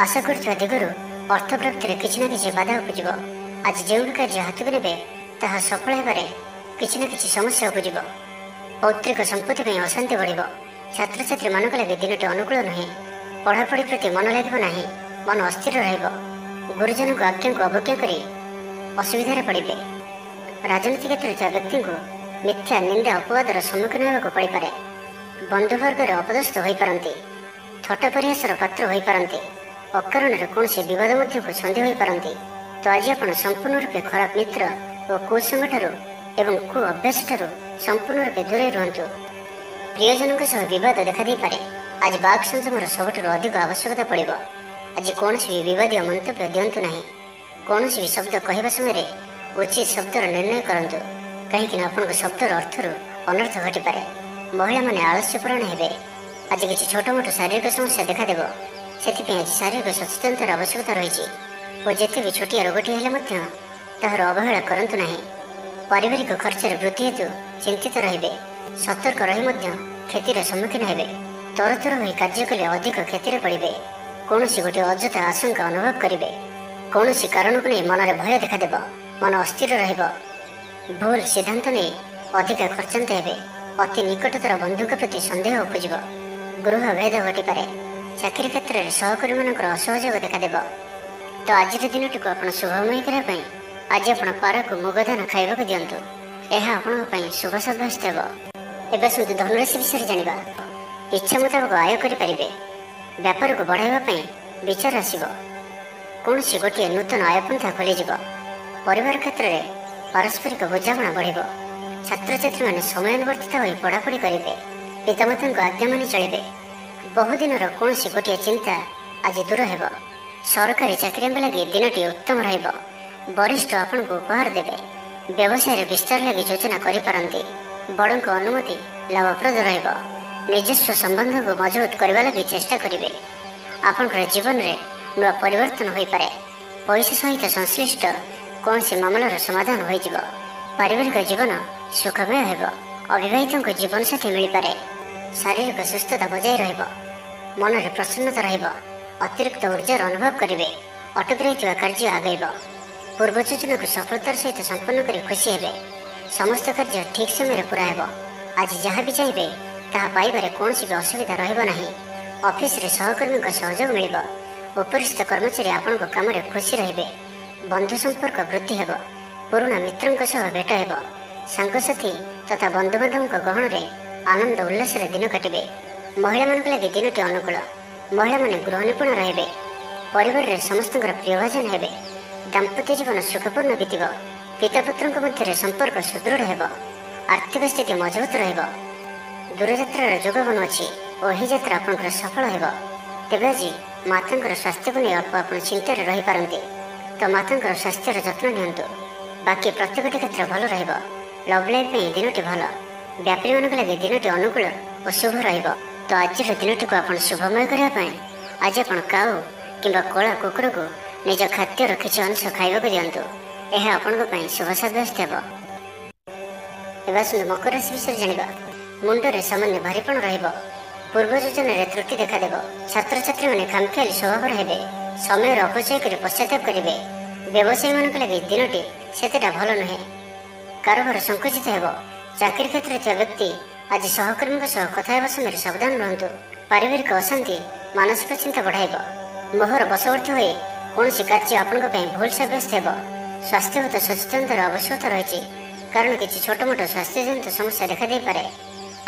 ଆଶା କରୁଥିବା ଦିଗରୁ ଅର୍ଥ ପ୍ରାପ୍ତିରେ କିଛି ନା କିଛି ବାଧା ଉପୁଜିବ। ଆଜି ଯେଉଁ ବି କାର୍ଯ୍ୟ ହାତକୁ ନେବେ ତାହା ସଫଳ ହେବାରେ କିଛି ନା କିଛି ସମସ୍ୟା ଉପୁଜିବ। ପୌତ୍ରିକ ସମ୍ପତ୍ତି ପାଇଁ ଅଶାନ୍ତି ବଢ଼ିବ। ଛାତ୍ରଛାତ୍ରୀମାନଙ୍କ ଲାଗି ଦିନଟି ଅନୁକୂଳ ନୁହେଁ। ପଢ଼ାପଢ଼ି ପ୍ରତି ମନ ଲାଗିବ ନାହିଁ। ମନ ଅସ୍ଥିର ରହିବ। ଗୁରୁଜନଙ୍କ ଆଜ୍ଞାକୁ ଅବଜ୍ଞା କରି ଅସୁବିଧାରେ ପଡ଼ିବେ। ରାଜନୀତି କ୍ଷେତ୍ରରେ ଥିବା ବ୍ୟକ୍ତିଙ୍କୁ ମିଥ୍ୟା ନିନ୍ଦା ଅପବାଦର ସମ୍ମୁଖୀନ ହେବାକୁ ପଡ଼ିପାରେ। ବନ୍ଧୁବର୍ଗରେ ଅପଦସ୍ଥ ହୋଇପାରନ୍ତି, ଥଟ୍ଟା ପରିହାସର ପାତ୍ର ହୋଇପାରନ୍ତି, ଅକାରଣରେ କୌଣସି ବିବାଦ ମଧ୍ୟକୁ ଛନ୍ଦି ହୋଇପାରନ୍ତି। ତ ଆଜି ଆପଣ ସମ୍ପୂର୍ଣ୍ଣ ରୂପେ ଖରାପ ମିତ୍ର ଓ କୁସଙ୍ଗଠାରୁ ଏବଂ କୁ ଅଭ୍ୟାସଠାରୁ ସମ୍ପୂର୍ଣ୍ଣ ରୂପେ ଦୂରେଇ ରୁହନ୍ତୁ। ପ୍ରିୟଜନଙ୍କ ସହ ବିବାଦ ଦେଖାଦେଇପାରେ। ଆଜି ବାକ୍ ସଂଯମର ସବୁଠାରୁ ଅଧିକ ଆବଶ୍ୟକତା ପଡ଼ିବ। ଆଜି କୌଣସି ବି ବିବାଦୀୟ ମନ୍ତବ୍ୟ ଦିଅନ୍ତୁ ନାହିଁ। କୌଣସି ବି ଶବ୍ଦ କହିବା ସମୟରେ ଉଚିତ ଶବ୍ଦର ନିର୍ଣ୍ଣୟ କରନ୍ତୁ, କାହିଁକି ନା ଆପଣଙ୍କ ଶବ୍ଦର ଅର୍ଥରୁ ଅନର୍ଥ ଘଟିପାରେ। ମହିଳାମାନେ ଆଳସ୍ୟପରାୟଣ ହେବେ। ଆଜି କିଛି ଛୋଟ ମୋଟ ଶାରୀରିକ ସମସ୍ୟା ଦେଖାଦେବ। ସେଥିପାଇଁ ଆଜି ଶାରୀରିକ ସଚେତନତାର ଆବଶ୍ୟକତା ରହିଛି ଓ ଯେତେ ବି ଛୋଟିଆ ରୋଗଟିଏ ହେଲେ ମଧ୍ୟ ତାହାର ଅବହେଳା କରନ୍ତୁ ନାହିଁ। ପାରିବାରିକ ଖର୍ଚ୍ଚରେ ବୃଦ୍ଧି ହେତୁ ଚିନ୍ତିତ ରହିବେ। ସତର୍କ ରହି ମଧ୍ୟ କ୍ଷତିର ସମ୍ମୁଖୀନ ହେବେ। ତରତର ହୋଇ କାର୍ଯ୍ୟ କଲେ ଅଧିକ କ୍ଷତିରେ ପଡ଼ିବେ। କୌଣସି ଗୋଟିଏ ଅଯଥା ଆଶଙ୍କା ଅନୁଭବ କରିବେ। କୌଣସି କାରଣକୁ ନେଇ ମନରେ ଭୟ ଦେଖାଦେବ। ମନ ଅସ୍ଥିର ରହିବ। ଭୁଲ ସିଦ୍ଧାନ୍ତ ନେଇ ଅଧିକା ଖର୍ଚ୍ଚାନ୍ତ ହେବେ। ଅତି ନିକଟତର ବନ୍ଧୁଙ୍କ ପ୍ରତି ସନ୍ଦେହ ଉପୁଜିବ। ଗୃହ ଭେଦ ଘଟିପାରେ। ଚାକିରି କ୍ଷେତ୍ରରେ ସହକର୍ମୀମାନଙ୍କର ଅସହଯୋଗ ଦେଖାଦେବ। ତ ଆଜିର ଦିନଟିକୁ ଆପଣ ଶୁଭମୟ କରିବା ପାଇଁ ଆଜି ଆପଣ ପାରାକୁ ମୁଗଦାନ ଖାଇବାକୁ ଦିଅନ୍ତୁ। ଏହା ଆପଣଙ୍କ ପାଇଁ ଶୁଭ ସାବ୍ୟସ୍ତ ହେବ। ଏବେ ଆସନ୍ତୁ ଧନୁରାଶି ବିଷୟରେ ଜାଣିବା। ଇଚ୍ଛା ମୁତାବକ ଆୟ କରିପାରିବେ। ବ୍ୟାପାରକୁ ବଢ଼ାଇବା ପାଇଁ ବିଚାର ଆସିବ। କୌଣସି ଗୋଟିଏ ନୂତନ ଆୟପନ୍ଥା ଖୋଲିଯିବ। ପରିବାର କ୍ଷେତ୍ରରେ ପାରସ୍ପରିକ ବୁଝାମଣା ବଢ଼ିବ। ଛାତ୍ରଛାତ୍ରୀମାନେ ସମୟାନୁବର୍ତ୍ତିତ ହୋଇ ପଢ଼ାପଢ଼ି କରିବେ। ପିତାମାତାଙ୍କ ଆଜ୍ଞା ମାନି ଚଳିବେ। ବହୁଦିନର କୌଣସି ଗୋଟିଏ ଚିନ୍ତା ଆଜି ଦୂର ହେବ। ସରକାରୀ ଚାକିରିଙ୍କ ଲାଗି ଦିନଟି ଉତ୍ତମ ରହିବ। ବରିଷ୍ଠ ଆପଣଙ୍କୁ ଉପହାର ଦେବେ। ବ୍ୟବସାୟରେ ବିସ୍ତାର ଲାଗି ଯୋଜନା କରିପାରନ୍ତି। ବଡ଼ଙ୍କ ଅନୁମତି ଲାଭପ୍ରଦ ରହିବ। ନିଜସ୍ୱ ସମ୍ବନ୍ଧକୁ ମଜବୁତ କରିବା ଲାଗି ଚେଷ୍ଟା କରିବେ। ଆପଣଙ୍କର ଜୀବନରେ ନୂଆ ପରିବର୍ତ୍ତନ ହୋଇପାରେ। ପଇସା ସହିତ ସଂଶ୍ଳିଷ୍ଟ କୌଣସି ମାମଲାର ସମାଧାନ ହୋଇଯିବ। ପାରିବାରିକ ଜୀବନ ସୁଖମୟ ହେବ। ଅବିବାହିତଙ୍କୁ ଜୀବନସାଥୀ ମିଳିପାରେ। ଶାରୀରିକ ସୁସ୍ଥତା ବଜାୟ ରହିବ। ମନରେ ପ୍ରସନ୍ନତା ରହିବ। ଅତିରିକ୍ତ ଉର୍ଜାର ଅନୁଭବ କରିବେ। ଅଟକି ରହିଥିବା କାର୍ଯ୍ୟ ଆଗେଇବ। ପୂର୍ବ ଯୋଜନାକୁ ସଫଳତାର ସହିତ ସମ୍ପନ୍ନ କରି ଖୁସି ହେବେ। ସମସ୍ତ କାର୍ଯ୍ୟ ଠିକ୍ ସମୟରେ ପୁରା ହେବ। ଆଜି ଯାହା ବି ଚାହିଁବେ ତାହା ପାଇବାରେ କୌଣସି ବି ଅସୁବିଧା ରହିବ ନାହିଁ। ଅଫିସରେ ସହକର୍ମୀଙ୍କ ସହଯୋଗ ମିଳିବ। ଉପରିସ୍ଥ କର୍ମଚାରୀ ଆପଣଙ୍କ କାମରେ ଖୁସି ରହିବେ। ବନ୍ଧୁ ସମ୍ପର୍କ ବୃଦ୍ଧି ହେବ। ପୁରୁଣା ମିତ୍ରଙ୍କ ସହ ଭେଟ ହେବ। ସାଙ୍ଗସାଥୀ ତଥା ବନ୍ଧୁବାନ୍ଧବଙ୍କ ଗହଣରେ ଆନନ୍ଦ ଉଲ୍ଲାସରେ ଦିନ କାଟିବେ। ମହିଳାମାନଙ୍କ ଲାଗି ଦିନଟି ଅନୁକୂଳ। ମହିଳାମାନେ ଗୃହ ନିପୁଣ ରହିବେ। ପରିବାରରେ ସମସ୍ତଙ୍କର ପ୍ରିୟଭାଜନ ହେବେ। ଦାମ୍ପତ୍ୟ ଜୀବନ ସୁଖପୂର୍ଣ୍ଣ ବିତିବ। ପିତାପୁତ୍ରଙ୍କ ମଧ୍ୟରେ ସମ୍ପର୍କ ସୁଦୃଢ଼ ହେବ। ଆର୍ଥିକ ସ୍ଥିତି ମଜବୁତ ରହିବ। ଦୂରଯାତ୍ରାର ଯୋଗ ବନୁଅଛି ଓ ଏହି ଯାତ୍ରା ଆପଣଙ୍କର ସଫଳ ହେବ। ତେବେ ଆଜି ମାତାଙ୍କର ସ୍ୱାସ୍ଥ୍ୟକୁ ନେଇ ଅଳ୍ପ ଆପଣ ଚିନ୍ତାରେ ରହିପାରନ୍ତି। ତ ମାତାଙ୍କର ସ୍ୱାସ୍ଥ୍ୟର ଯତ୍ନ ନିଅନ୍ତୁ। ବାକି ପ୍ରତ୍ୟେକଟି କ୍ଷେତ୍ର ଭଲ ରହିବ। ଲଭ୍ ଲାଇଫ୍ ପାଇଁ ଦିନଟି ଭଲ। ବ୍ୟାପାରୀମାନଙ୍କ ଲାଗି ଦିନଟି ଅନୁକୂଳ ଓ ଶୁଭ ରହିବ। ତ ଆଜିର ଦିନଟିକୁ ଆପଣ ଶୁଭମୟ କରିବା ପାଇଁ ଆଜି ଆପଣ କାଉ କିମ୍ବା କଳା କୁକୁରକୁ ନିଜ ଖାଦ୍ୟର କିଛି ଅଂଶ ଖାଇବାକୁ ଦିଅନ୍ତୁ। ଏହା ଆପଣଙ୍କ ପାଇଁ ଶୁଭ ସାବ୍ୟସ୍ତ ହେବ। ଏବେ ଆସନ୍ତୁ ମକର ରାଶି ବିଷୟରେ ଜାଣିବା। ମୁଣ୍ଡରେ ସାମାନ୍ୟ ଭାରୀପଣ ରହିବ। ପୂର୍ବ ଯୋଜନାରେ ତ୍ରୁଟି ଦେଖାଦେବ। ଛାତ୍ରଛାତ୍ରୀମାନେ ଖାମଖିଆଲି ସ୍ୱଭାବର ହେବେ। ସମୟର ଅପଚୟ କରି ପଶ୍ଚାତାପ କରିବେ। ବ୍ୟବସାୟୀମାନଙ୍କ ଲାଗି ଦିନଟି ସେତେଟା ଭଲ ନୁହେଁ। କାରବାର ସଂକୁଚିତ ହେବ। ଚାକିରି କ୍ଷେତ୍ରରେ ଥିବା ବ୍ୟକ୍ତି ଆଜି ସହକର୍ମୀଙ୍କ ସହ କଥା ହେବା ସମୟରେ ସାବଧାନ ରୁହନ୍ତୁ। ପାରିବାରିକ ଅଶାନ୍ତି ମାନସିକ ଚିନ୍ତା ବଢ଼ାଇବ। ମୋହର ବଶବର୍ତ୍ତୀ ହୋଇ କୌଣସି କାର୍ଯ୍ୟ ଆପଣଙ୍କ ପାଇଁ ଭୁଲ ସାବ୍ୟସ୍ତ ହେବ। ସ୍ୱାସ୍ଥ୍ୟଗତ ସଚେତନତାର ଆବଶ୍ୟକତା ରହିଛି, କାରଣ କିଛି ଛୋଟ ମୋଟ ସ୍ୱାସ୍ଥ୍ୟଜନିତ ସମସ୍ୟା ଦେଖାଦେଇପାରେ।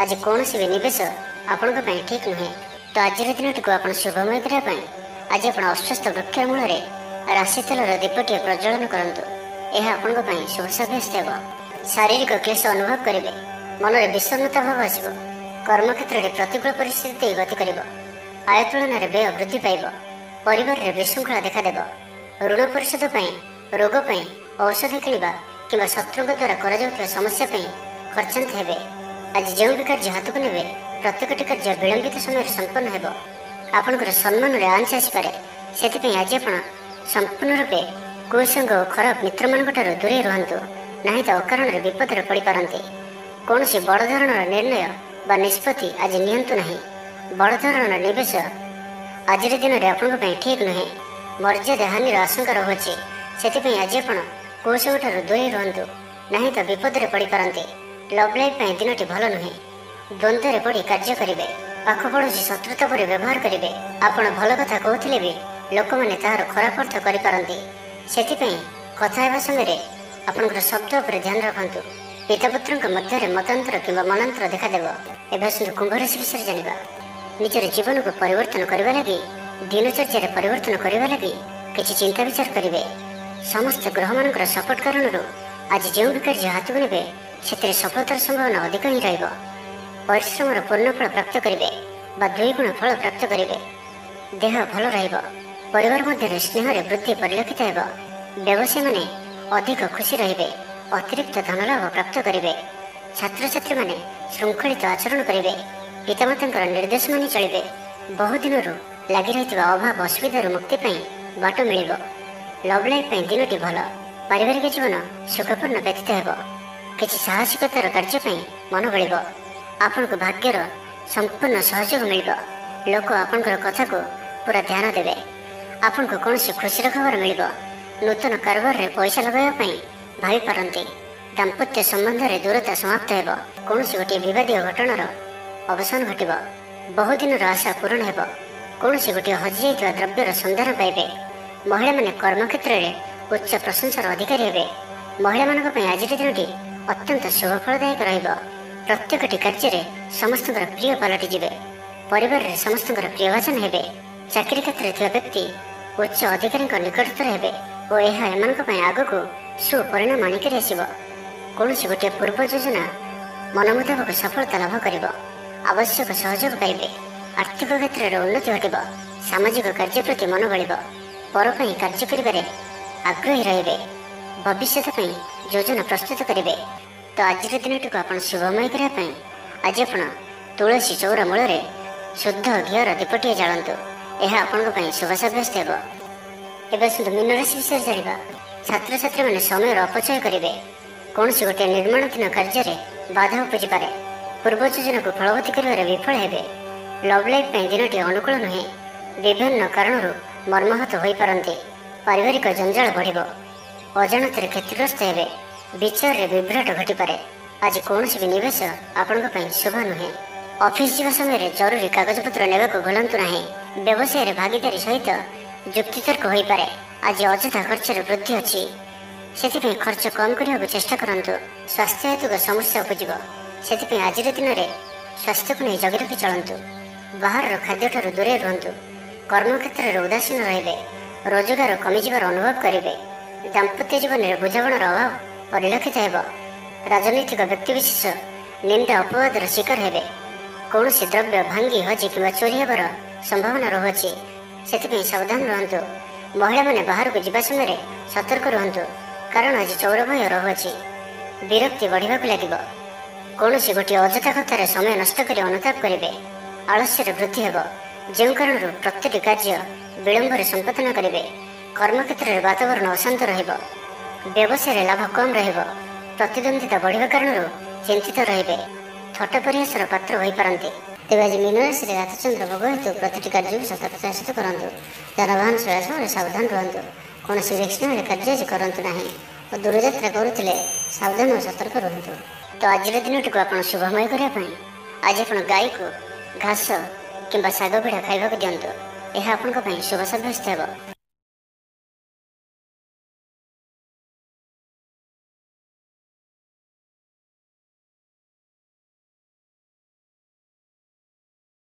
ଆଜି କୌଣସି ବି ନିବେଶ ଆପଣଙ୍କ ପାଇଁ ଠିକ୍ ନୁହେଁ। ତ ଆଜିର ଦିନଟିକୁ ଆପଣ ଶୁଭମୟ କରିବା ପାଇଁ ଆଜି ଆପଣ ଅଶ୍ୱସ୍ଥ ବୃକ୍ଷ ମୂଳରେ ରାଶି ତେଲର ଦୀପଟିଏ ପ୍ରଜ୍ୱଳନ କରନ୍ତୁ। ଏହା ଆପଣଙ୍କ ପାଇଁ ଶୁଭ ସାବ୍ୟସ୍ତ ହେବ। ଶାରୀରିକ କ୍ଲେଶ ଅନୁଭବ କରିବେ। ମନରେ ବିଷର୍ଣ୍ଣତା ଭାବ ଆସିବ। କର୍ମକ୍ଷେତ୍ରରେ ପ୍ରତିକୂଳ ପରିସ୍ଥିତି ଦେଇ ଗତି କରିବ। ଆୟ ତୁଳନାରେ ବ୍ୟୟ ବୃଦ୍ଧି ପାଇବ। ପରିବାରରେ ବିଶୃଙ୍ଖଳା ଦେଖାଦେବ। ଋଣ ପରିଶୋଧ ପାଇଁ, ରୋଗ ପାଇଁ, ଔଷଧ କିଣିବା କିମ୍ବା ଶତ୍ରୁଙ୍କ ଦ୍ୱାରା କରାଯାଉଥିବା ସମସ୍ୟା ପାଇଁ ଖର୍ଚ୍ଚାନ୍ତ ହେବେ। ଆଜି ଯେଉଁ ବି କାର୍ଯ୍ୟ ହାତକୁ ନେବେ ପ୍ରତ୍ୟେକଟି କାର୍ଯ୍ୟ ବିଳମ୍ବିତ ସମୟରେ ସମ୍ପନ୍ନ ହେବ। ଆପଣଙ୍କର ସମ୍ମାନରେ ଆଞ୍ଚ ଆସିପାରେ। ସେଥିପାଇଁ ଆଜି ଆପଣ ସମ୍ପୂର୍ଣ୍ଣ ରୂପେ କୁସଙ୍ଗ ଓ ଖରାପ ମିତ୍ରମାନଙ୍କଠାରୁ ଦୂରେଇ ରୁହନ୍ତୁ, ନାହିଁ ତ ଅକାରଣରେ ବିପଦରେ ପଡ଼ିପାରନ୍ତି। କୌଣସି ବଡ଼ ଧରଣର ନିର୍ଣ୍ଣୟ ବା ନିଷ୍ପତ୍ତି ଆଜି ନିଅନ୍ତୁ ନାହିଁ। ବଡ଼ ଧରଣର ନିବେଶ ଆଜିର ଦିନରେ ଆପଣଙ୍କ ପାଇଁ ଠିକ୍ ନୁହେଁ। ମର୍ଯ୍ୟାଦା ହାନିର ଆଶଙ୍କା ରହୁଅଛି। ସେଥିପାଇଁ ଆଜି ଆପଣ କୁସଙ୍ଗଠାରୁ ଦୂରେଇ ରୁହନ୍ତୁ, ନାହିଁ ତ ବିପଦରେ ପଡ଼ିପାରନ୍ତି। ଲଭ୍ ଲାଇଫ୍ ପାଇଁ ଦିନଟି ଭଲ ନୁହେଁ। ଦ୍ୱନ୍ଦ୍ୱରେ ପଡ଼ି କାର୍ଯ୍ୟ କରିବେ। ପାଖ ପଡ଼ୋଶୀ ଶତ୍ରୁତା ପରି ବ୍ୟବହାର କରିବେ। ଆପଣ ଭଲ କଥା କହୁଥିଲେ ବି ଲୋକମାନେ ତାହାର ଖରାପ ଅର୍ଥ କରିପାରନ୍ତି। ସେଥିପାଇଁ କଥା ହେବା ସମୟରେ ଆପଣଙ୍କର ଶବ୍ଦ ଉପରେ ଧ୍ୟାନ ରଖନ୍ତୁ। ପିତାପୁତ୍ରଙ୍କ ମଧ୍ୟରେ ମତାନ୍ତର କିମ୍ବା ମନାନ୍ତର ଦେଖାଦେବ। ଏବେ ଆସନ୍ତୁ କୁମ୍ଭ ରାଶି ବିଷୟରେ ଜାଣିବା। ନିଜର ଜୀବନକୁ ପରିବର୍ତ୍ତନ କରିବା ଲାଗି, ଦିନଚର୍ଯ୍ୟାରେ ପରିବର୍ତ୍ତନ କରିବା ଲାଗି କିଛି ଚିନ୍ତା ବିଚାର କରିବେ। ସମସ୍ତ ଗ୍ରହମାନଙ୍କର ସପୋର୍ଟ କାରଣରୁ ଆଜି ଯେଉଁ ବି କାର୍ଯ୍ୟ ହାତକୁ ନେବେ ସେଥିରେ ସଫଳତାର ସମ୍ଭାବନା ଅଧିକ ହିଁ ରହିବ। ପରିଶ୍ରମର ପୂର୍ଣ୍ଣ ଫଳ ପ୍ରାପ୍ତ କରିବେ ବା ଦ୍ୱିଗୁଣ ଫଳ ପ୍ରାପ୍ତ କରିବେ। ଦେହ ଭଲ ରହିବ। ପରିବାର ମଧ୍ୟରେ ସ୍ନେହରେ ବୃଦ୍ଧି ପରିଲକ୍ଷିତ ହେବ। ବ୍ୟବସାୟୀମାନେ ଅଧିକ ଖୁସି ରହିବେ। ଅତିରିକ୍ତ ଧନଲାଭ ପ୍ରାପ୍ତ କରିବେ। ଛାତ୍ରଛାତ୍ରୀମାନେ ଶୃଙ୍ଖଳିତ ଆଚରଣ କରିବେ। ପିତାମାତାଙ୍କର ନିର୍ଦ୍ଦେଶ ମାନି ଚଳିବେ। ବହୁଦିନରୁ ଲାଗି ରହିଥିବା ଅଭାବ ଅସୁବିଧାରୁ ମୁକ୍ତି ପାଇଁ ବାଟ ମିଳିବ। ଲଭ୍ ଲାଇଫ୍ ପାଇଁ ଦିନଟି ଭଲ। ପାରିବାରିକ ଜୀବନ ସୁଖପୂର୍ଣ୍ଣ ବ୍ୟତୀତ ହେବ। କିଛି ସାହସିକତାର କାର୍ଯ୍ୟ ପାଇଁ ମନ ବଳିବ। ଆପଣଙ୍କୁ ଭାଗ୍ୟର ସମ୍ପୂର୍ଣ୍ଣ ସହଯୋଗ ମିଳିବ। ଲୋକ ଆପଣଙ୍କର କଥାକୁ ପୁରା ଧ୍ୟାନ ଦେବେ। ଆପଣଙ୍କୁ କୌଣସି ଖୁସିର ଖବର ମିଳିବ। ନୂତନ କାରବାରରେ ପଇସା ଲଗାଇବା ପାଇଁ ଭାବିପାରନ୍ତି। ଦାମ୍ପତ୍ୟ ସମ୍ବନ୍ଧରେ ଦୂରତା ସମାପ୍ତ ହେବ। କୌଣସି ଗୋଟିଏ ବିବାଦୀୟ ଘଟଣାର ଅବସାନ ଘଟିବ। ବହୁଦିନର ଆଶା ପୂରଣ ହେବ। କୌଣସି ଗୋଟିଏ ହଜିଯାଇଥିବା ଦ୍ରବ୍ୟର ସନ୍ଧାନ ପାଇବେ। ମହିଳାମାନେ କର୍ମକ୍ଷେତ୍ରରେ ଉଚ୍ଚ ପ୍ରଶଂସାର ଅଧିକାରୀ ହେବେ। ମହିଳାମାନଙ୍କ ପାଇଁ ଆଜିର ଦିନଟି ଅତ୍ୟନ୍ତ ଶୁଭଫଳଦାୟକ ରହିବ। ପ୍ରତ୍ୟେକଟି କାର୍ଯ୍ୟରେ ସମସ୍ତଙ୍କର ପ୍ରିୟ ପାଲଟିଯିବେ। ପରିବାରରେ ସମସ୍ତଙ୍କର ପ୍ରିୟଭାଜନ ହେବେ। ଚାକିରି କ୍ଷେତ୍ରରେ ଥିବା ବ୍ୟକ୍ତି ଉଚ୍ଚ ଅଧିକାରୀଙ୍କ ନିକଟତର ହେବେ ଓ ଏହା ଏମାନଙ୍କ ପାଇଁ ଆଗକୁ ସୁପରିଣାମ ଆଣିକରି ଆସିବ। କୌଣସି ଗୋଟିଏ ପୂର୍ବ ଯୋଜନା ମନ ମୁତାବକ ସଫଳତା ଲାଭ କରିବ। ଆବଶ୍ୟକ ସହଯୋଗ ପାଇବେ। ଆର୍ଥିକ କ୍ଷେତ୍ରରେ ଉନ୍ନତି ଘଟିବ। ସାମାଜିକ କାର୍ଯ୍ୟ ପ୍ରତି ମନ ବଳିବ। ପର ପାଇଁ କାର୍ଯ୍ୟ କରିବାରେ ଆଗ୍ରହୀ ରହିବେ। ଭବିଷ୍ୟତ ପାଇଁ ଯୋଜନା ପ୍ରସ୍ତୁତ କରିବେ। ତ ଆଜିର ଦିନଟିକୁ ଆପଣ ଶୁଭମୟ କରିବା ପାଇଁ ଆଜି ଆପଣ ତୁଳସୀ ଚଉରା ମୂଳରେ ଶୁଦ୍ଧ ଘିଅର ଦୀପଟିଏ ଜାଳନ୍ତୁ। ଏହା ଆପଣଙ୍କ ପାଇଁ ଶୁଭ ସାବ୍ୟସ୍ତ ହେବ। ଏବେ ଆସନ୍ତୁ ମୀନ ରାଶି ବିଷୟରେ ଜାଣିବା। ଛାତ୍ରଛାତ୍ରୀମାନେ ସମୟର ଅପଚୟ କରିବେ। କୌଣସି ଗୋଟିଏ ନିର୍ମାଣାଧୀନ କାର୍ଯ୍ୟରେ ବାଧା ଉପୁଜିପାରେ। ପୂର୍ବ ଯୋଜନାକୁ ଫଳବତୀ କରିବାରେ ବିଫଳ ହେବେ। ଲଭ୍ ଲାଇଫ୍ ପାଇଁ ଦିନଟି ଅନୁକୂଳ ନୁହେଁ। ବିଭିନ୍ନ କାରଣରୁ ମର୍ମାହତ ହୋଇପାରନ୍ତି। ପାରିବାରିକ ଜଞ୍ଜାଳ ବଢ଼ିବ। ଅଜାଣତରେ କ୍ଷତିଗ୍ରସ୍ତ ହେବେ। ବିଚାରରେ ବିଭ୍ରାଟ ଘଟିପାରେ। ଆଜି କୌଣସି ବି ନିବେଶ ଆପଣଙ୍କ ପାଇଁ ଶୁଭ ନୁହେଁ। ଅଫିସ ଯିବା ସମୟରେ ଜରୁରୀ କାଗଜପତ୍ର ନେବାକୁ ଭୁଲନ୍ତୁ ନାହିଁ। ବ୍ୟବସାୟରେ ଭାଗିଦାରୀ ସହିତ ଯୁକ୍ତିତର୍କ ହୋଇପାରେ। ଆଜି ଅଯଥା ଖର୍ଚ୍ଚରେ ବୃଦ୍ଧି ଅଛି। ସେଥିପାଇଁ ଖର୍ଚ୍ଚ କମ୍ କରିବାକୁ ଚେଷ୍ଟା କରନ୍ତୁ। ସ୍ୱାସ୍ଥ୍ୟ ହେତୁକ ସମସ୍ୟା ଉପୁଜିବ। ସେଥିପାଇଁ ଆଜିର ଦିନରେ ସ୍ୱାସ୍ଥ୍ୟକୁ ନେଇ ଜଗି ରଖି ଚଳନ୍ତୁ। ବାହାରର ଖାଦ୍ୟଠାରୁ ଦୂରେଇ ରୁହନ୍ତୁ। କର୍ମକ୍ଷେତ୍ରରେ ଉଦାସୀନ ରହିବେ। ରୋଜଗାର କମିଯିବାର ଅନୁଭବ କରିବେ। ଦାମ୍ପତ୍ୟ ଜୀବନରେ ବୁଝାମଣାର ଅଭାବ ପରିଲକ୍ଷିତ ହେବ। ରାଜନୈତିକ ବ୍ୟକ୍ତିବିଶେଷ ନିନ୍ଦା ଅପବାଦର ଶିକାର ହେବେ। କୌଣସି ଦ୍ରବ୍ୟ ଭାଙ୍ଗି ହଜି କିମ୍ବା ଚୋରି ହେବାର ସମ୍ଭାବନା ରହୁଅଛି। ସେଥିପାଇଁ ସାବଧାନ ରୁହନ୍ତୁ। ମହିଳାମାନେ ବାହାରକୁ ଯିବା ସମୟରେ ସତର୍କ ରୁହନ୍ତୁ, କାରଣ ଆଜି ଚୌର ଭୟ ରହୁଅଛି। ବିରକ୍ତି ବଢ଼ିବାକୁ ଲାଗିବ। କୌଣସି ଗୋଟିଏ ଅଯଥା କଥାରେ ସମୟ ନଷ୍ଟ କରି ଅନୁତାପ କରିବେ। ଆଳସ୍ୟରେ ବୃଦ୍ଧି ହେବ, ଯେଉଁ କାରଣରୁ ପ୍ରତ୍ୟେକଟି କାର୍ଯ୍ୟ ବିଳମ୍ବରେ ସମ୍ପାଦନ କରିବେ। କର୍ମକ୍ଷେତ୍ରରେ ବାତାବରଣ ଅଶାନ୍ତ ରହିବ। ବ୍ୟବସାୟରେ ଲାଭ କମ୍ ରହିବ। ପ୍ରତିଦ୍ୱନ୍ଦିତା ବଢ଼ିବା କାରଣରୁ ଚିନ୍ତିତ ରହିବେ। ଥଟ୍ଟା ପରିହାସର ପାତ୍ର ହୋଇପାରନ୍ତି। ତେବେ ଆଜି ମୀନ ରାଶିରେ ରାତଚନ୍ଦ୍ର ଭୋଗ ହେତୁ ପ୍ରତିଟି କାର୍ଯ୍ୟକୁ ସତର୍କତାର ସହିତ କରନ୍ତୁ। ଯାନବାହନ ଚଳାଇବା ସମୟରେ ସାବଧାନ ରୁହନ୍ତୁ। କୌଣସି ବିଚ୍ଛିନ୍ନରେ କାର୍ଯ୍ୟ ଆଜି କରନ୍ତୁ ନାହିଁ ଓ ଦୂରଯାତ୍ରା କରୁଥିଲେ ସାବଧାନ ଓ ସତର୍କ ରୁହନ୍ତୁ। ତ ଆଜିର ଦିନଟିକୁ ଆପଣ ଶୁଭମୟ କରିବା ପାଇଁ ଆଜି ଆପଣ ଗାଈକୁ ଘାସ କିମ୍ବା ଶାଗ ପିଢ଼ା ଖାଇବାକୁ ଦିଅନ୍ତୁ। ଏହା ଆପଣଙ୍କ ପାଇଁ ଶୁଭ ସାବ୍ୟସ୍ତ ହେବ।